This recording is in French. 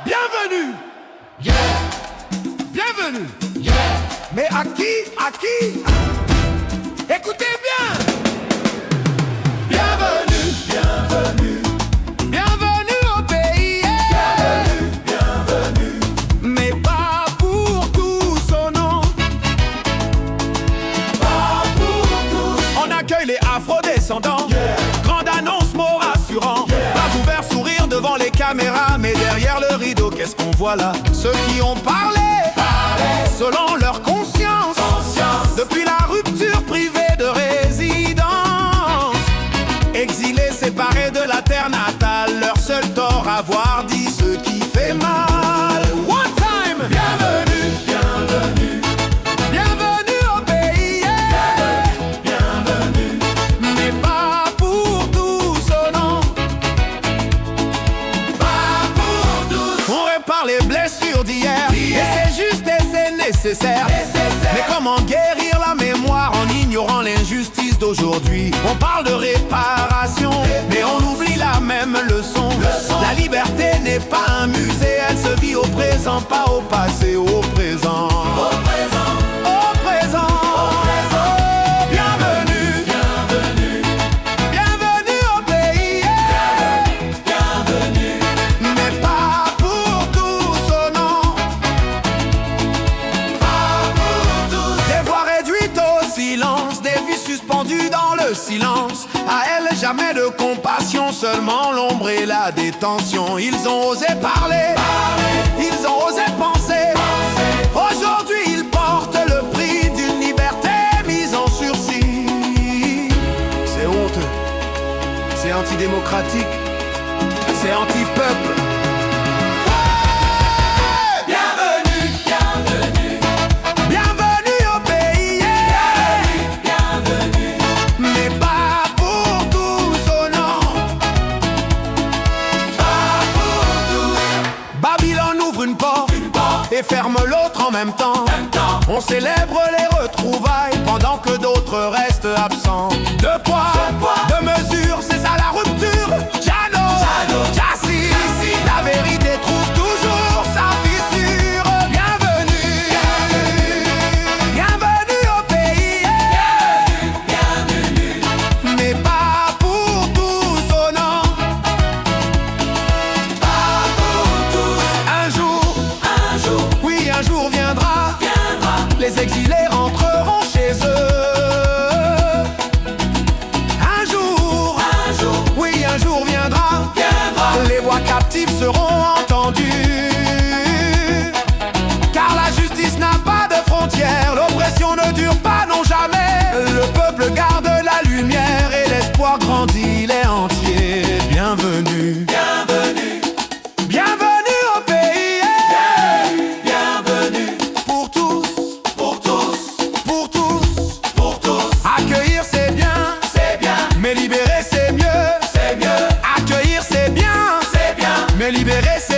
Bienvenue. Yeah, Bienvenue. yeah. Mais à qui? À qui? Écoutez bien. Bienvenue, bienvenue, Bienvenue au pays. bienvenue. Mais pas pour tous, oh non. Pas pour tous. On accueille les afro-descendants. Yeah. Grande annonce, mot rassurant. Pas ouvert, sourire devant les caméras. Mais derrière le rideau, qu'est-ce qu'on voit là? Ceux qui ont parlé, selon leur conscience. Depuis la rupture privée de résidence. Exilés, séparés de la terre natale. Leur seul tort, avoir dit ce qui fait mal. One time. Bienvenue, bienvenue, Bienvenue au pays. bienvenue. Mais pas pour tous, oh non. Pas pour tous. On répare les blessures d'hier. Et c'est juste et c'est nécessaire. Mais comment guérir la mémoire en ignorant l'injustice d'aujourd'hui? On parle de réparation, mais on oublie la même leçon. La liberté n'est pas un musée, elle se vit au présent, pas au passé, au présent. Au présent, Au présent. Bienvenue. bienvenue, Bienvenue au pays. bienvenue. Mais pas pour tous, oh non. Pas pour tous. Des voix réduites au silence, des vies suspendues dans le silence. À elles, jamais de compassion, seulement l'ombre et la détention. Ils ont osé parler, ils ont osé penser. Aujourd'hui, ils portent le prix d'une liberté mise en sursis. C'est honteux, c'est antidémocratique, c'est anti-peuple. Bienvenue, bienvenue, Bienvenue au pays. bienvenue. Mais pas pour tous, oh non. Pas pour tous. Babylone ouvre une porte et ferme l'autre en même temps. On célèbre les retrouvailles pendant que d'autres restent absents. Deux poids, deux mesures, c'est ça la rupture. Jano, Jassi, la vérité trouve toujours sa fissure. Bienvenue, bienvenue au pays. Bienvenue, Mais pas pour tous, oh non. pas pour tous. Un jour, oui, un jour viendra. Les exilés rentreront chez eux. Un jour, oui, un jour viendra. Les voix captives seront entendues. Car la justice n'a pas de frontières. L'oppression ne dure pas, non jamais. Le peuple garde la lumière et l'espoir grandit, il est entier. Bienvenue, Bienvenue, bienvenue au pays. bienvenue. Pour tous, Pour tous, pour tous. pour tous. Accueillir c'est bien, C'est bien, mais libérer c'est mieux. c'est mieux, Accueillir c'est bien, c'est bien. mais libérer c'est